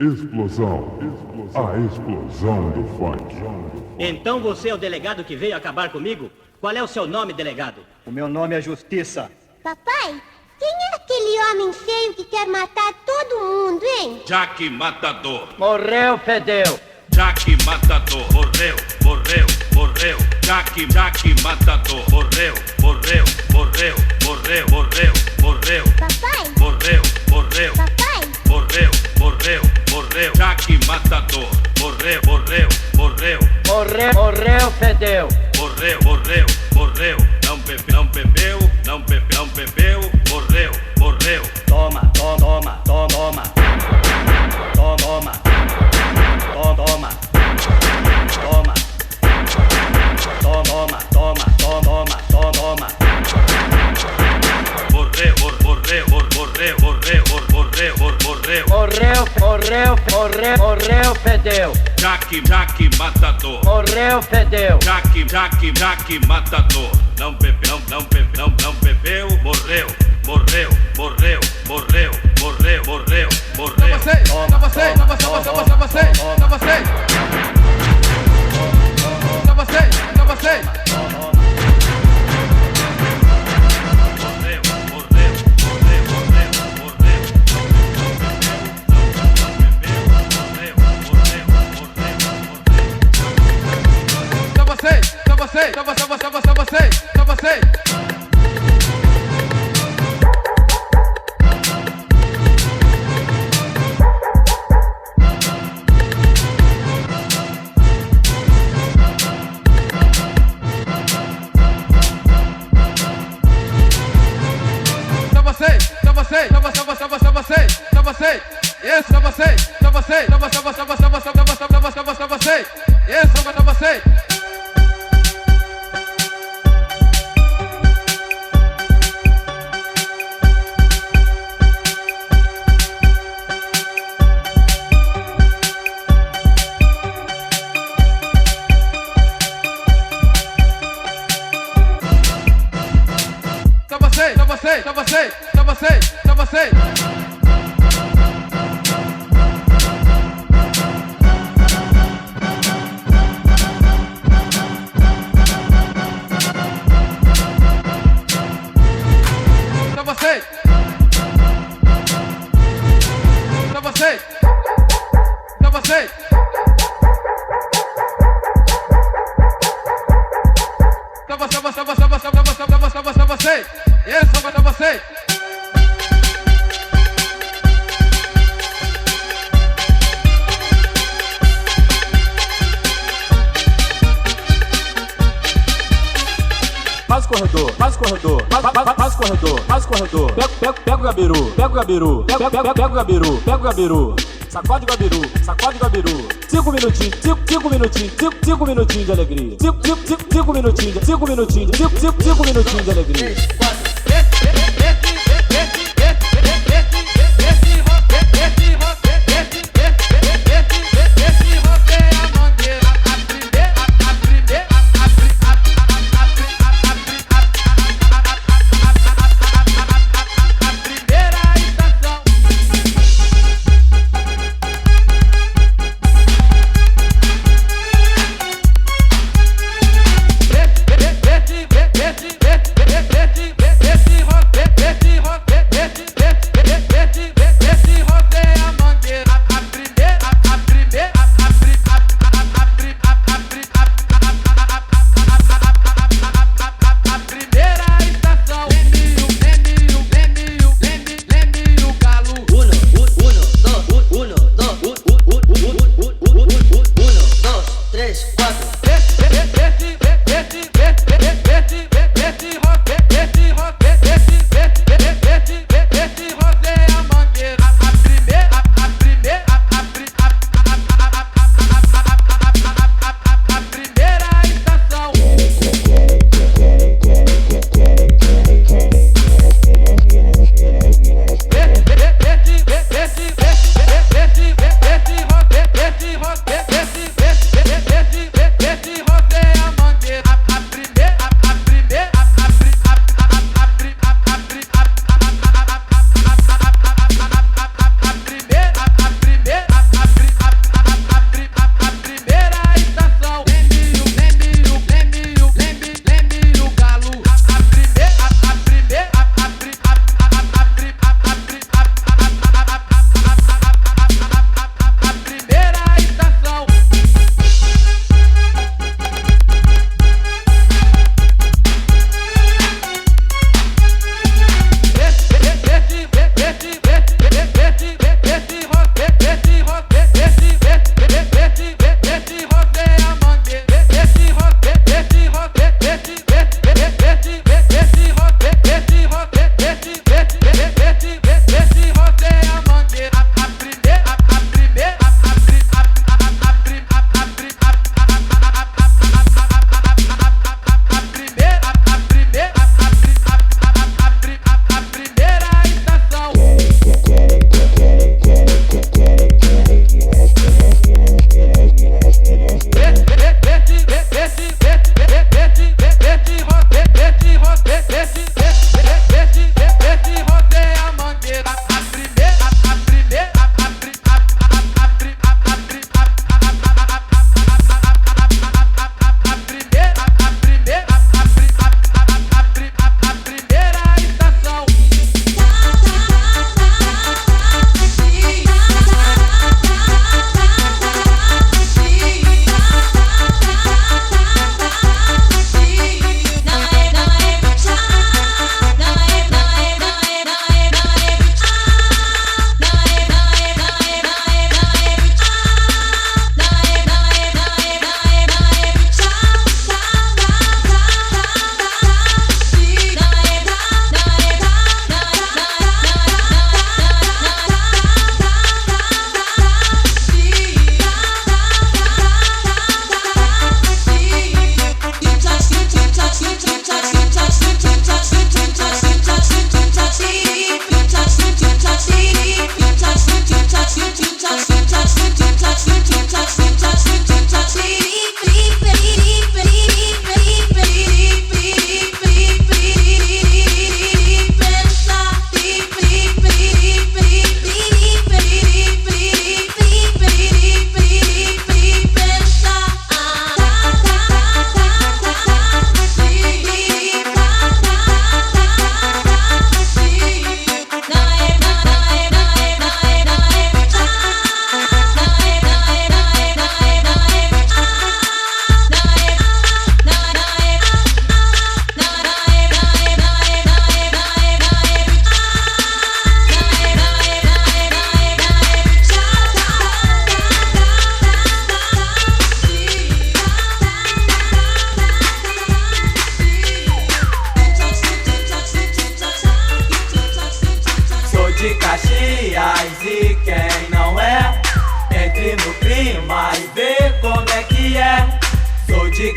Explosão. A explosão do funk. Então você é o delegado que veio acabar comigo? Qual é o seu nome, delegado? O meu nome é Justiça. Papai, quem é aquele homem feio que quer matar todo mundo, hein? Jack Matador. Morreu, fedeu. Jack Matador. Morreu, morreu, morreu. Jack Matador. Morreu, morreu, morreu, morreu, morreu, morreu. Papai, Morreu, morreu, papai, morreu, morreu, morreu. Jack Matador. Morreu, morreu, morreu. Morreu, fedeu. Morreu, morreu, morreu. Não bebeu, não bebeu, não bebeu, não bebeu. Morreu, morreu. Toma, toma, toma, toma. Toma, toma, toma. Toma. Toma, toma, toma, toma. Morreu, morreu, morreu, morreu, morreu, morreu. Morreu, fedeu. Jack Matador. Morreu, fedeu. Jack Matador. Não bebeu, não bebeu, não bebeu. Morreu, morreu, morreu, morreu, morreu, morreu, morreu. Pega o gabiru. Sacode o gabiru. 5 minutinhos de alegria. 5 minutinhos de alegria.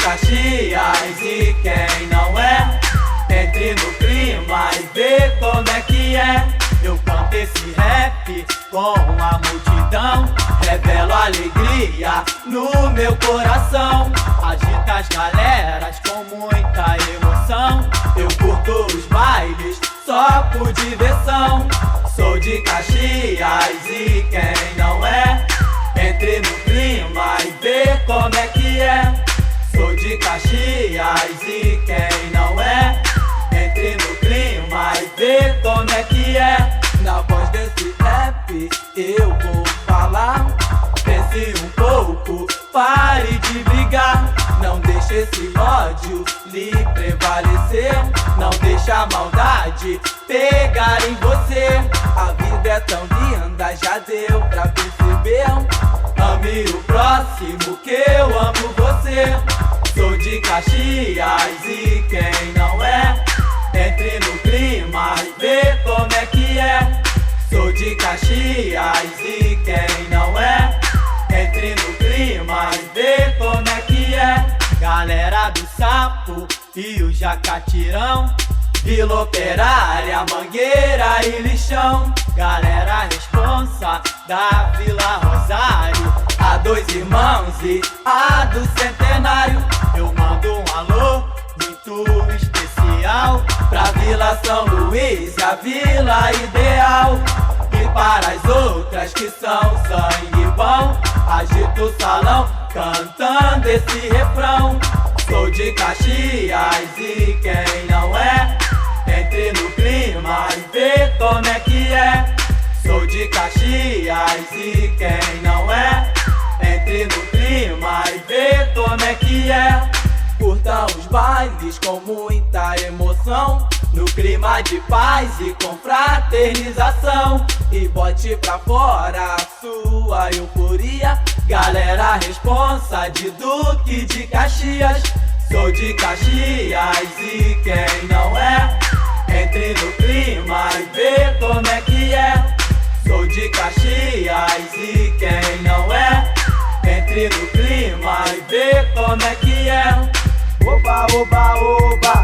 Caxias e quem não é, entre no clima e vê como é que é. Eu canto esse rap com a multidão, revelo alegria no meu coração. Agita as galeras com muita emoção. Eu curto os bailes só por diversão. Sou de Caxias e quem não é, entre no clima e vê como é que é. Sou de Caxias e quem não é, entre no clima e vê como é que é. Na voz desse rap eu vou falar. Pense um pouco, pare de brigar. Não deixe esse ódio lhe prevalecer. Não deixe a maldade pegar em você. A vida é tão linda, já deu pra perceber. Ame o próximo que eu amo você. Sou de Caxias e quem não é, entre no clima e vê como é que é. Sou de Caxias e quem não é, entre no clima e vê como é que é. Galera do Sapo e o Jacatirão, Vila Operária, Mangueira e Lixão. Galera responsa da Vila Rosário, a Dois Irmãos e a do Centenário. Eu mando um alô muito especial pra Vila São Luís e a Vila Ideal. E para as outras que são sangue bom, agito o salão cantando esse refrão. Sou de Caxias e quem não é, entre no clima e vê como é que é. Sou de Caxias e quem não é, entre no clima e vê como é que é. Curtam os bailes com muita emoção, no clima de paz e confraternização. E bote pra fora a sua euforia, galera responsa de Duque de Caxias. Sou de Caxias e quem não é, entre no clima e vê como é que é. Sou de Caxias e quem não é, entre no clima e vê como é que é. Oba, oba, oba,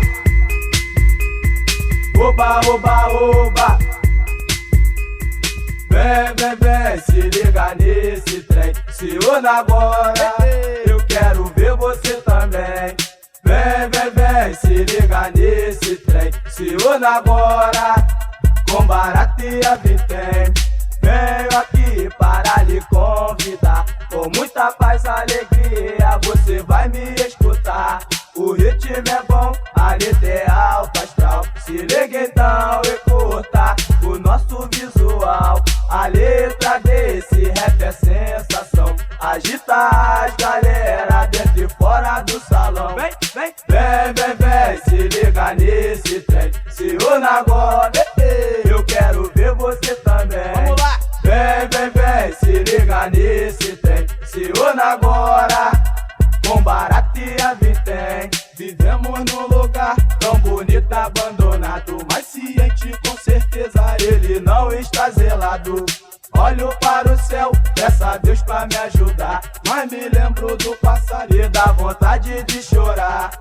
oba, oba, oba. Vem, vem, vem, se liga nesse trem. Se una agora, eu quero ver você também. Vem, vem, vem, se liga nesse trem. Se una agora, com Baratia Vintém. Venho aqui para lhe convidar, com muita paz e alegria você vai me escutar. O ritmo é bom, a letra é alta astral. Se liga então e curta o nosso visual. A letra desse rap é sensação, agita as galera dentro e fora do salão. Vem, vem, vem, vem, vem, se liga nesse trem. Se una agora, eu quero ver você também. Vamos lá! Vem, vem, vem, se liga nesse trem. Se una agora, com Baratia Vintém. Vivemos num lugar tão bonito, abandonado, mas ciente com certeza ele não está zelado. Olho para o céu, peço a Deus pra me ajudar, mas me lembro do passado e dá vontade de chorar.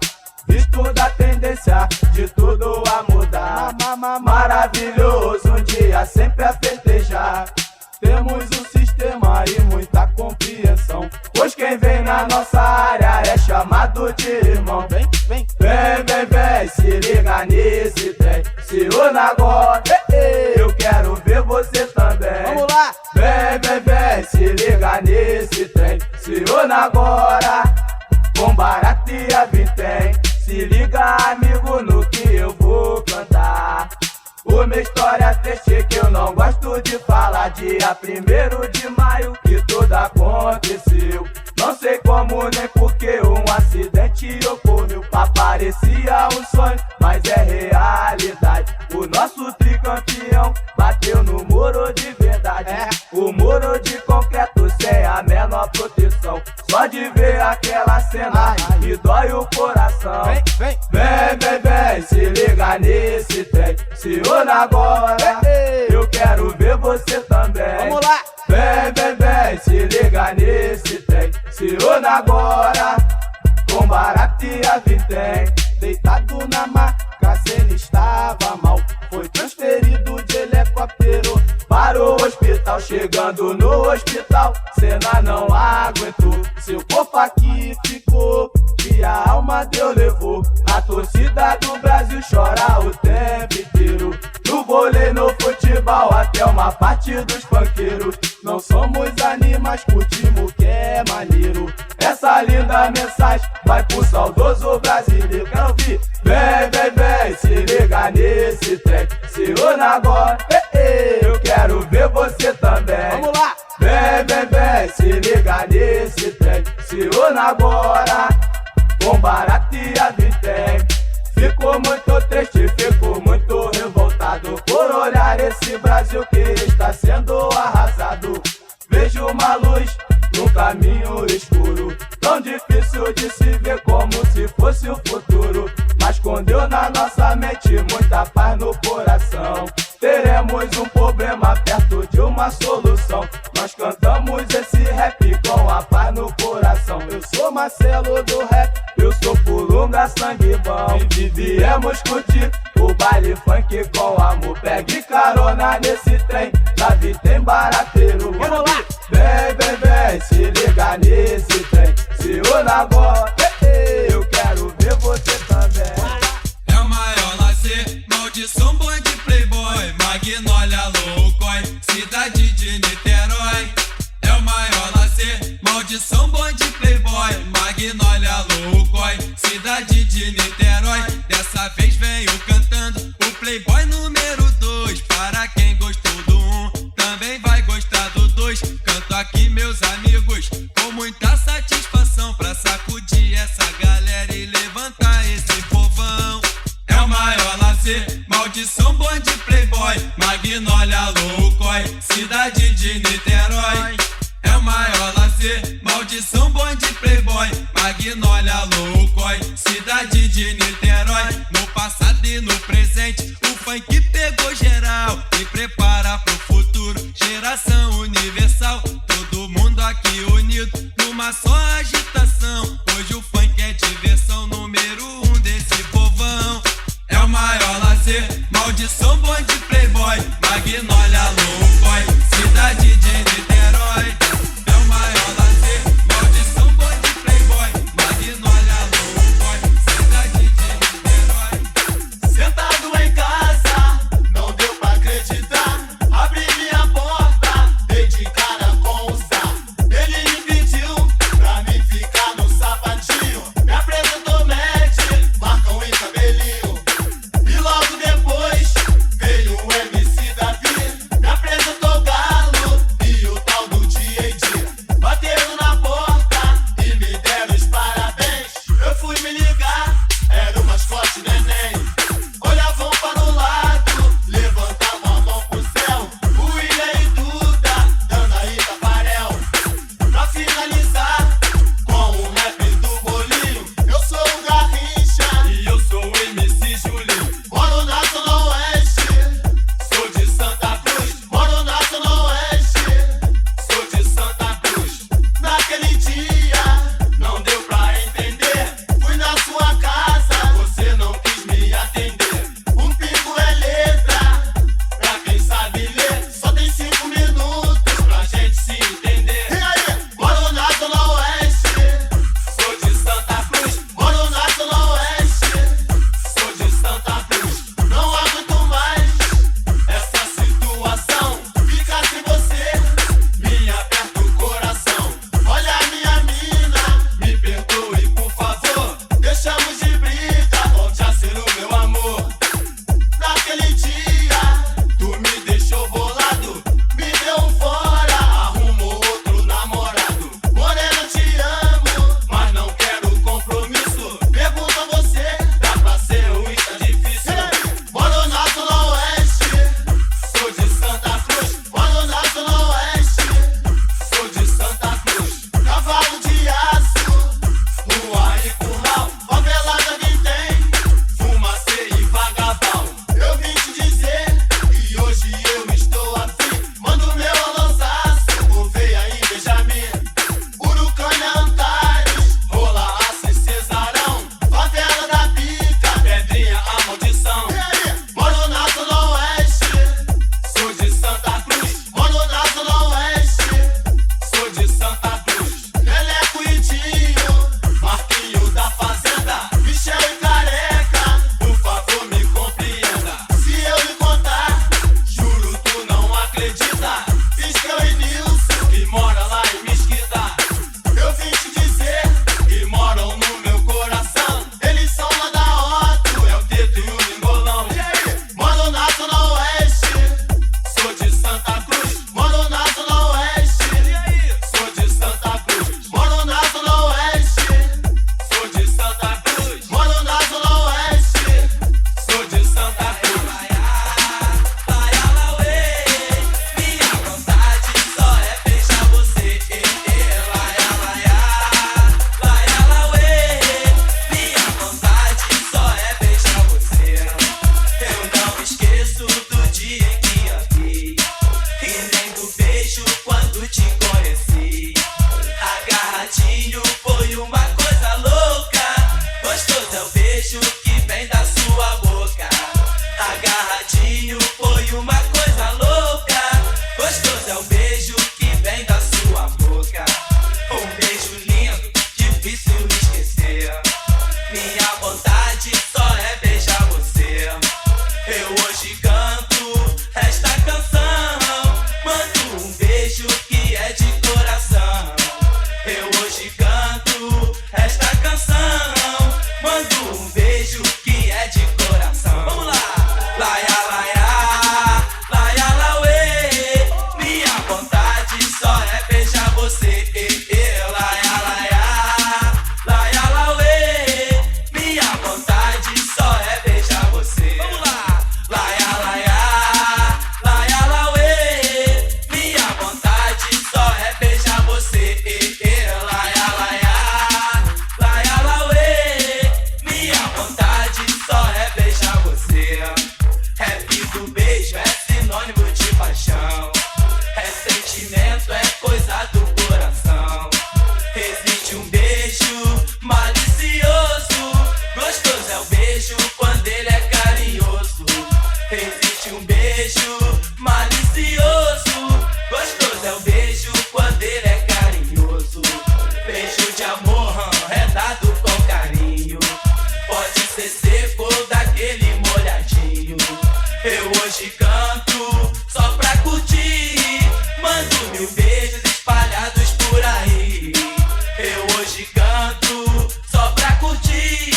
Visto da tendência de tudo a mudar, maravilhoso, um dia sempre a festejar. Temos um sistema e muita compreensão, pois quem vem na nossa área é chamado de irmão. Vem, vem, vem, vem, vem, se liga nesse trem. Se una agora, eu quero ver você também. Vamos lá! Vem, vem, vem, se liga nesse trem. Se una agora, com Baratia Vintém. Se liga, amigo, no que eu vou cantar. Uma história triste que eu não gosto de falar. Dia 1º de maio que tudo aconteceu. Não sei como nem porque um acidente ocorreu. Parecia um sonho, mas é realidade. O nosso tricampeão bateu no muro de verdade. O muro de concreto sem a menor proteção. Só de ver aquela cena me dói o coração. Vem, vem, vem, vem, vem, se liga nesse trem. Se una agora, eu quero ver você também. Vamos lá! Vem, vem, vem, se liga nesse trem. Se una agora, com Baratia Vintém, deitado na maca, cê estava mal. Foi transferido de helicóptero para o hospital. Chegando no hospital, cena não aguentou. Seu corpo aqui ficou, que a alma Deus levou. A torcida do Brasil chora o tempo inteiro. No vôlei, no futebol, até uma parte dos funkeiros. Não somos animais, curtimos que é maneiro. Essa linda mensagem vai pro saudoso brasileiro. Quero ouvir, vem, vem, vem, se liga nesse trem. Se une agora, eu quero ver você também. Vamos lá! Vem, vem, vem, se liga nesse trem. Se une agora, com Baratia Vintém. Fico muito triste, fico muito revoltado por olhar esse Brasil que está sendo arrasado. Vejo uma luz num caminho escuro, tão difícil de se ver como se fosse o futuro. Mas escondeu na nossa mente muita paz no coração. Teremos um problema perto de uma solução. Nós cantamos esse rap com a paz no coração. Eu sou Marcelo do rap, eu sou Pulunga, sangue bom. E viemos curtir o baile funk com amor. Pegue carona nesse trem, já vi tem barateiro. Vamos lá! Vem, vem, vem, se liga nesse trem. Se une agora, eu quero ver você também. É o maior lazer, maldição bonde playboy, Magnólia Loucói, cidade de Niterói. É o maior lazer, maldição bonde playboy, Magnólia Loucói, cidade de Niterói. Dessa vez venho cantando o playboy número 2. Para quem gostou do 1, também vai gostar do 2. Canto aqui meus amigos, com muita satisfação, pra sacudir essa galera e levantar esse povão. É o maior lazer, maldição bonde playboy, Magnólia Loucói, cidade de Niterói. É o maior lazer, maldição bonde playboy, Magnólia Loucói, cidade de Niterói. No passado e no presente, o funk pegou geral e prepara pro futuro, geração universal. Todo mundo aqui unido numa só agitação. Hoje o funk é diversão número 1 desse povão. É o maior lazer, maldição bonde playboy, Magnólia Loucói, cidade de Niterói. É o maior lazer, maldição bonde playboy, Magnólia Loucói, cidade de Niterói. Sentado em casa, não deu pra acreditar. Abri minha porta, dei de cara com o Zá. Ele me pediu pra mim ficar no sapatinho. Me apresentou Mad, Marcão e cabelinho. E logo depois veio o MC Davi. Me apresentou Galo e laia, laia, laia, lauê. Minha vontade só é beijar você. Rap do beijo é sinônimo de paixão. É sentimento, é coisa do coração. Existe um beijo malicioso. Gostoso é o beijo quando ele é carinhoso. Existe um beijo malicioso. Gostoso é o beijo quando ele é carinhoso. Beijo de amor é dado com carinho. Pode ser seco ou daquele molhadinho. Eu hoje canto só pra curtir. Mando 1000 beijos espalhados por aí. Eu hoje canto só pra curtir.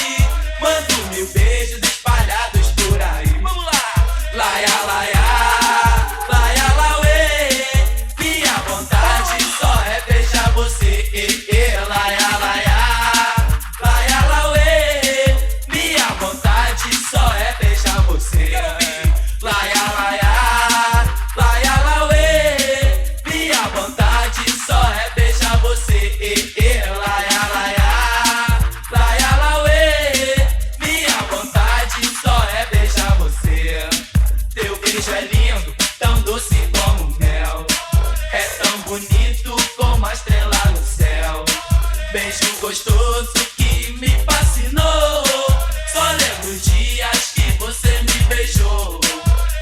Mando 1000 beijos espalhados por aí. Vamos lá! Laia, laia, laia, lauê. Minha vontade só é beijar você. Laia, laia, laia, lauê. Minha vontade só é beijar você. Laia, laia, laia, lauê. Minha vontade só é beijar você. Laia, laia, laia, lauê. Minha vontade só é beijar você. Teu beijo é lindo, tão doce como mel. É tão bonito como a estrela no céu. Beijo gostoso que me fascinou. Só lembro os dias que você me beijou.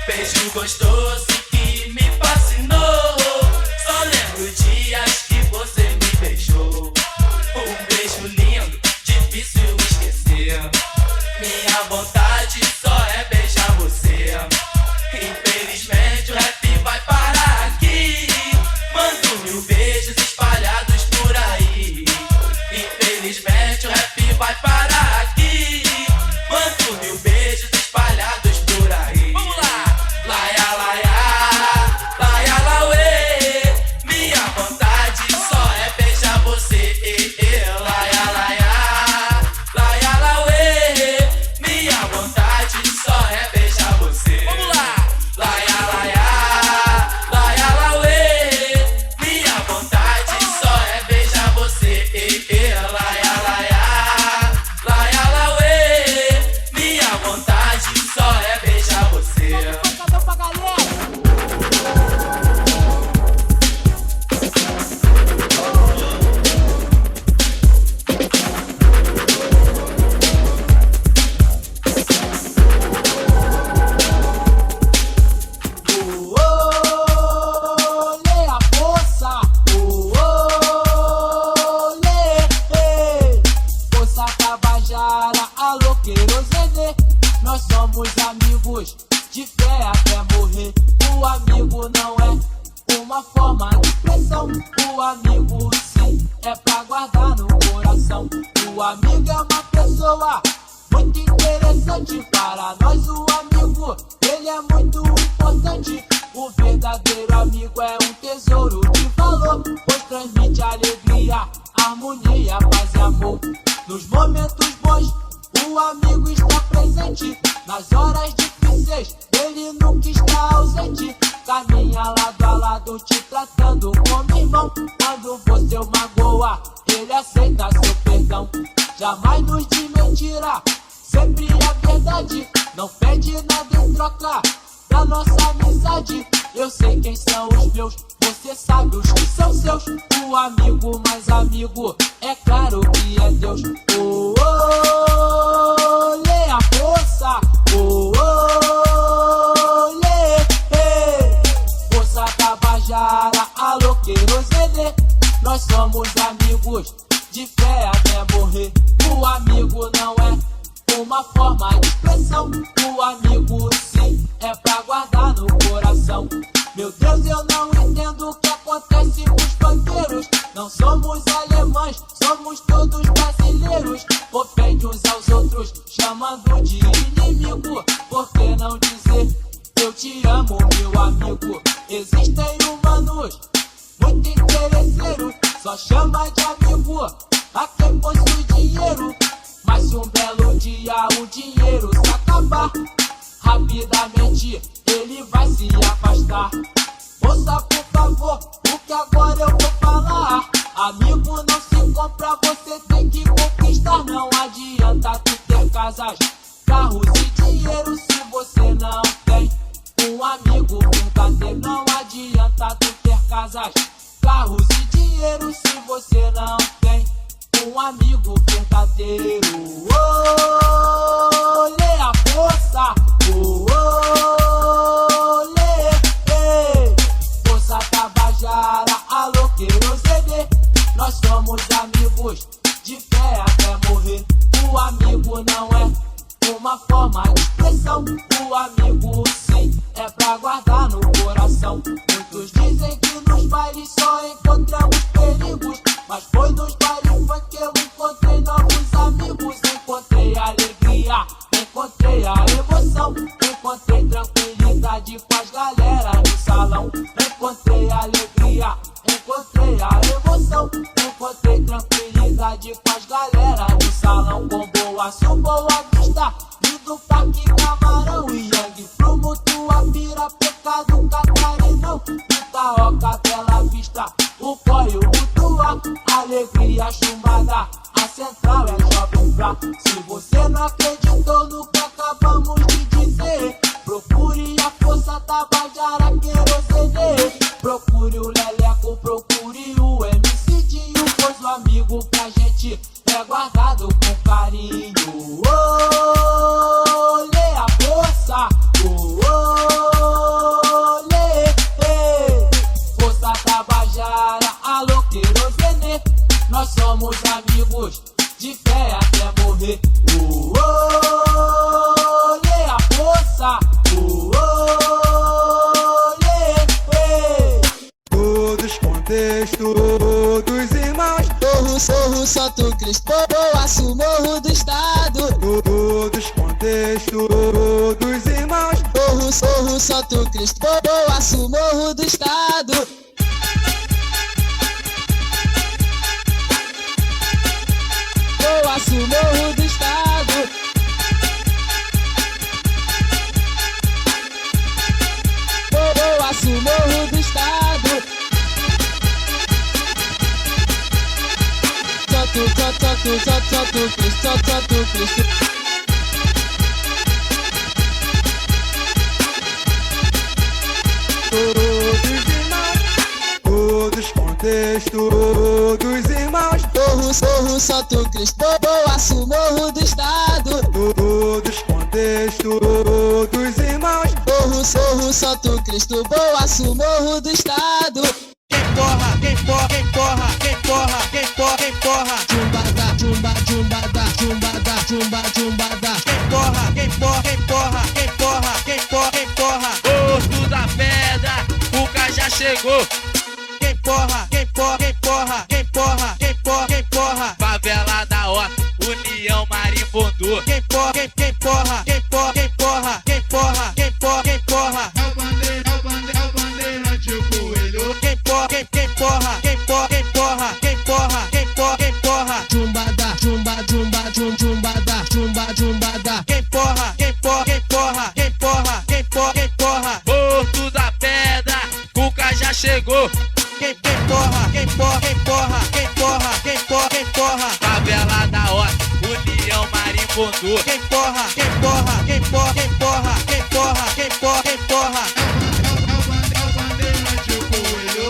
Beijo gostoso que me fascinou. Só lembro os dias que você me beijou. Um beijo lindo, difícil esquecer. Minha vontade só é beijar você. Infelizmente o rap vai parar aqui. Mando 1000 beijos espalhados por aí. Infelizmente o rap vai parar aqui. Mando 1000 beijos espalhados por aí. Vamos lá! Laia, laia, laia, lauê. Minha vontade só é beijar você. Laia, laia, laia, lauê. Minha vontade só é beijar você. Vamos lá! Laia, laia, laia, lauê. Minha vontade só é beijar você. Laia, laia, laia, lauê. Minha vontade só é beijar você. Olê a força, olê, força Tabajara, alô querosene. Nós somos amigos, de fé até morrer. O amigo não é uma forma de expressão. O amigo sim é pra guardar no coração. O amigo é uma pessoa muito interessante para nós. O amigo, ele é muito importante. O verdadeiro amigo é um tesouro de valor, pois transmite alegria, harmonia, paz e amor. Nos momentos bons, o amigo está presente. Nas horas difíceis, ele nunca está ausente. Caminha lado a lado, te tratando como irmão. Quando você o magoa, ele aceita seu perdão. Jamais nos diz mentira, sempre a verdade. Não pede nada em troca da nossa amizade. Eu sei quem são os meus, você sabe os que são seus. O amigo mais amigo, é claro que é Deus. Oh, oh, lê a força, oh, oh, lê, força Tabajara, alô querosene. Nós somos amigos, de fé até morrer. O amigo não é uma forma de expressão. O amigo sim é pra guardar no coração. Meu Deus, eu não entendo o que acontece com os banqueiros. Não somos alemães, somos todos brasileiros. Ofende uns aos outros, chamando de inimigo. Por que não dizer eu te amo, meu amigo? Existem humanos muito interesseiros, só chama de amigo a quem possui dinheiro. Mas se um belo dia o dinheiro se acabar, rapidamente ele vai se afastar. Ouça por favor o que agora eu vou falar. A Amigo não se compra, você tem que conquistar. Não adianta tu ter casas, carros e dinheiro se você não tem um amigo verdadeiro. Não adianta tu ter casas, carros e dinheiro se você não tem um amigo verdadeiro. Olê a força, olê, força Tabajara, alô Querosene. Nós somos amigos de fé até morrer. O amigo não é uma forma de expressão. O amigo sim é pra guardar no coração. Muitos dizem que nos bailes só encontramos perigos, mas foi nos bailes funk que eu encontrei novos amigos. Encontrei alegria, encontrei a emoção, encontrei tranquilidade com as galera do salão. Encontrei alegria, encontrei a emoção, encontrei tranquilidade com as galera do salão. Com boa sul, boa vista, e do Parque Camarão e Yang, Frumo, Tuapira, Pecado, Catarinão, Itaoca, Bela Vista, o Coio, o Tua, alegria, chumbada, a central é Jovem Flá. Se você não acreditou no que acabamos de dizer, procure a força Tabajara, Querosene. Procure o Leleco, procure o MC Dinho, pois o amigo pra gente é guardado com carinho. Olê a força, olê, força Tabajara, alô Querosene. Nós somos amigos de fé até morrer. Olê a força, todos contexto, todos irmãos. Morro Santo Cristo, Boaçu, Morro do Estado. Todos contexto, todos irmãos. Morro Santo Cristo, Boaçu, Morro do Estado. Boaçu, Morro do Estado. Boaçu, Morro do Estado. Santo Cristo, Santo Cristo. Todos irmãos, todos contexto, todos irmãos. Morro Santo Cristo, Boaçu, Morro do Estado. Todos contexto, todos irmãos. Morro Santo Cristo, Boaçu, Morro do Estado. Quem porra, quem porra, quem porra, quem porra, quem porra, quem porra. Chumbada, chumbada, chumbada, chumbada. Quem porra, quem porra, quem porra, quem porra, quem porra, quem porra. Gosto da pedra, o Cuca já chegou. Quem porra, quem porra, quem porra, quem porra, quem porra, quem porra. Favela da Horta, União Marimbondu. Quem porra, quem porra, quem porra, quem porra, quem porra, quem porra, quem porra. É o bandeirante, o coelho. Quem porra, quem porra, quem porra, quem porra, quem porra, quem porra, quem porra. Chumbada, chumbada, chumbada. Quem porra, quem porra, quem porra, quem porra, quem porra, quem porra. Porto da Pedra, Cuca já chegou. Quem porra, quem porra, quem porra, quem porra, quem porra, quem porra. Favela da Horta, União Marimbondu. Quem porra, quem porra, quem porra, quem porra, quem porra, quem porra, quem porra. É o bandeirante, o coelho.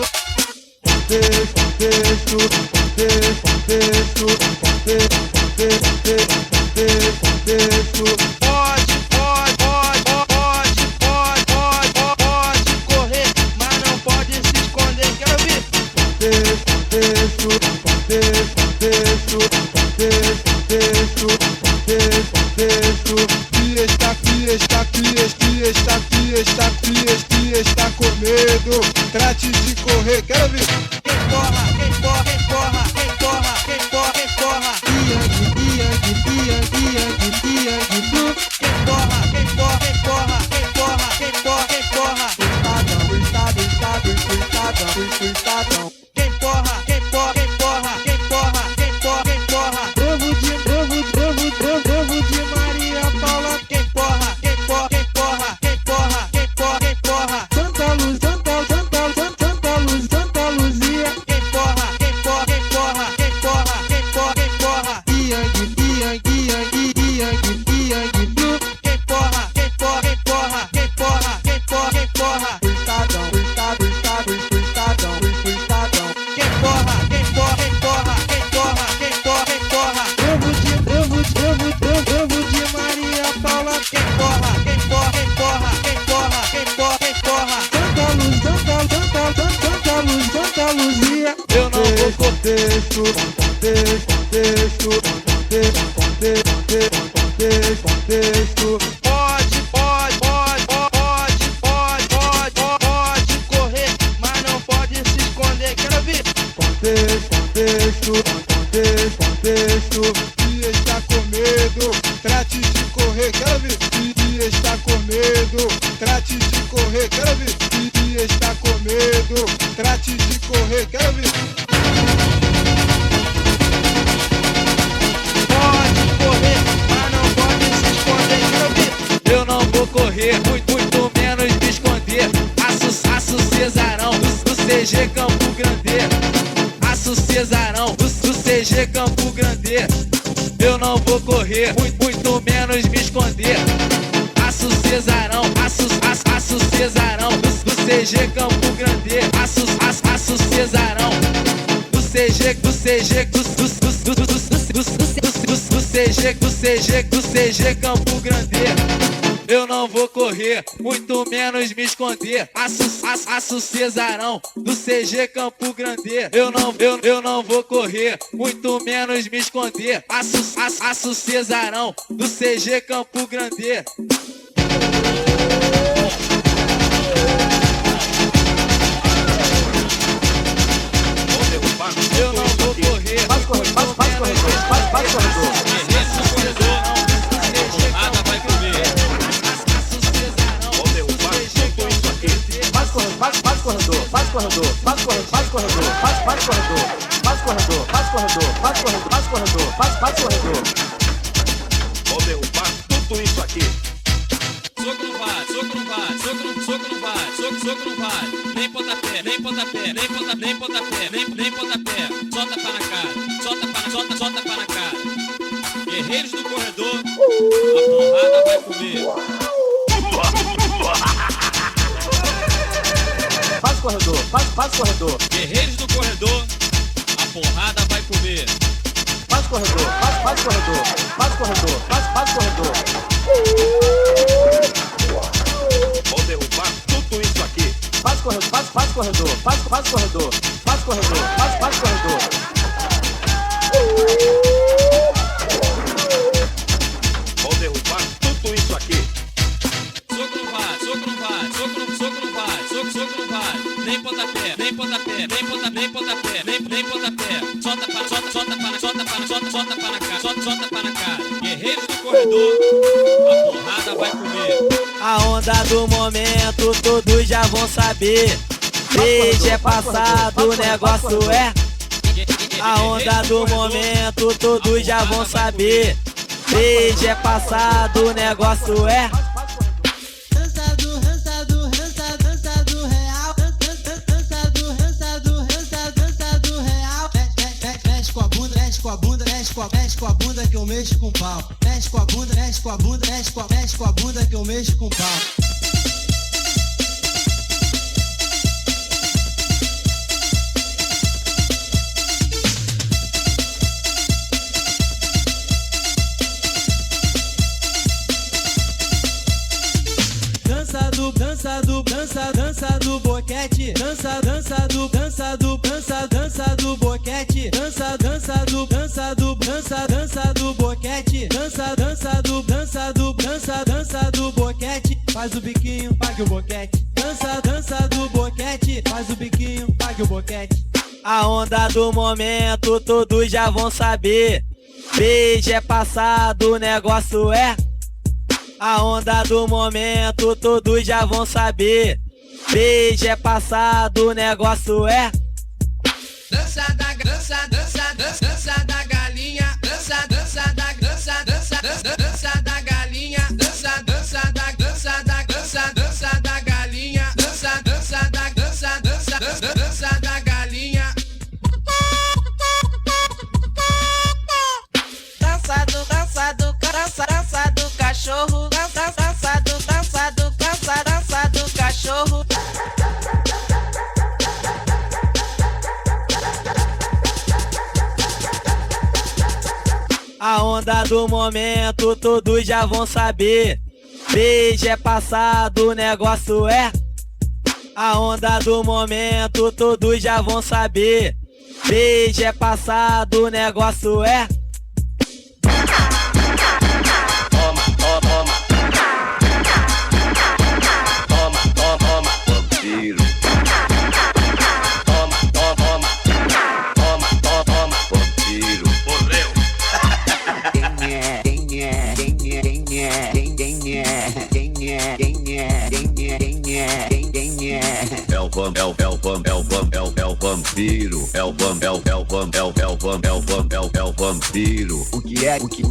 Contexto, Pode correr, mas não pode se esconder. Quero ver. Fiesta com medo, trate de correr, quero ver. Quem porra, quem porra, quem porra, quem porra, quem porra, quem porra. Iang, contexto, contexto. Pode correr, mas não pode se esconder. Quero ouvir. Contexto. Se está com medo, trate de correr. Quero ouvir. Se está com medo, trate de correr. Quero ouvir. Se está com medo, trate de correr. Quero ouvir. Pode correr, mas não pode se esconder. Quero ouvir. Eu não vou correr, muito menos me esconder. Aço Cesarão, do CG Campo Grande. Aço Cesarão, do CG Campo Grande. Eu não vou correr, muito menos me esconder. Aço Cesarão, aço Cesarão, do CG Campo Grande. Aço Cesarão, do CG Campo Grande. Eu não vou correr, muito menos me esconder. Aço Cesarão, do CG Campo Grande. Eu não vou correr, muito menos me esconder. Aço Cesarão, do CG Campo Grande. Eu não vou correr. Faz corredor. Nada vai comer. Vou derrubar tudo isso aqui. Faz corredor. Vou derrubar tudo isso aqui. Soco não vai, soco não vai, soco não vai, soco não vai. Nem pontapé, nem pontapé, nem pontapé, nem pontapé. Solta pra na cara, solta pra na cara. Guerreiros do corredor, a porrada vai comer. Faz corredor. Guerreiros do corredor, a porrada vai comer. Faz corredor. Vou derrubar tudo isso aqui. Faz corredor. Vou derrubar tudo isso aqui. Soco não vai, soco não vai, soco não vai, soco não vai. Nem pontapé, nem pontapé, nem pontapé, nem pontapé. Solta pra na cara, solta pra na cara. Guerreiros do corredor, a porrada vai comer. A onda do momento todos já vão saber. Beijo é passado, o negócio é. A onda do momento todos já vão saber. Beijo é passado, o negócio é. Dança do real. Dança do real. Mexe com a bunda que eu mexo com pau. Mexe com a bunda que eu mexo com pau. Dança do boquete, dança do boquete, dança do boquete, dança do boquete, faz o biquinho, pague o boquete, dança do boquete, faz o biquinho, pague o boquete. A onda do momento todos já vão saber. Beijo é passado, o negócio é. A onda do momento todos já vão saber. Beijo é passado, o negócio é. Dança da galinha, dança da galinha, dança da galinha, dança da galinha, dança da galinha. Dança do cachorro, dança do cachorro. A onda do momento todos já vão saber. Beijo é passado, o negócio é. A onda do momento todos já vão saber. Beijo é passado, o negócio é. Toma, toma, toma. Toma, toma, toma. Vampiro. Toma, toma, toma. Toma, toma, toma. Vampiro. Morreu. É o vampiro. É o vampiro. O que é que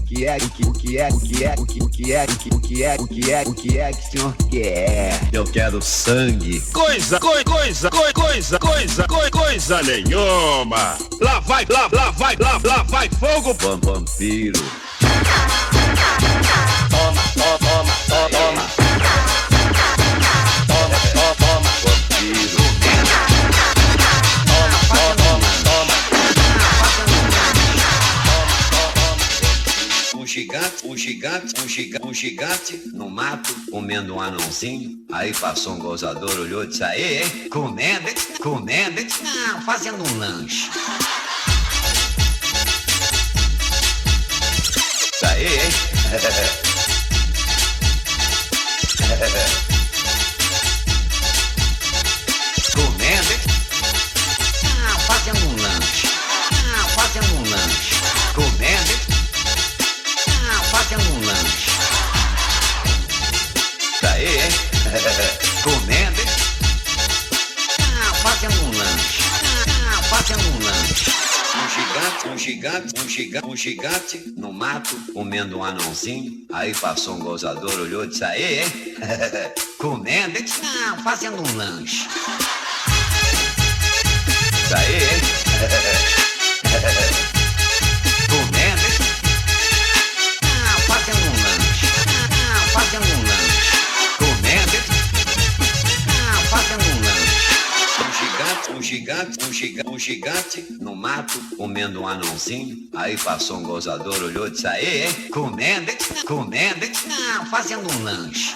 o senhor quer? Eu quero sangue. Coisa nenhuma. Lá vai fogo. Vampiro. Toma, toma, toma, toma. Toma, toma, toma. Vampiro. Toma, toma, toma. Um gigante no mato comendo um anãozinho. Aí passou um gozador, olhou e disse: aí, hein? Comendo, não, fazendo um lanche. Isso aí, hein? Comendo, não, fazendo um lanche. Comendo, fazendo um lanche. Isso aí, hein? Comendo, fazendo um lanche. Um gigante no mato comendo um anãozinho. Aí passou um gozador, olhou e disse: aí, hein? Comendo, fazendo um lanche. Isso aí, hein? Comendo, fazendo um lanche. Comendo, fazendo um lanche. Um gigante no mato comendo um anãozinho. Aí passou um gozador, olhou e disse: aí, hein? Comendo, fazendo um lanche.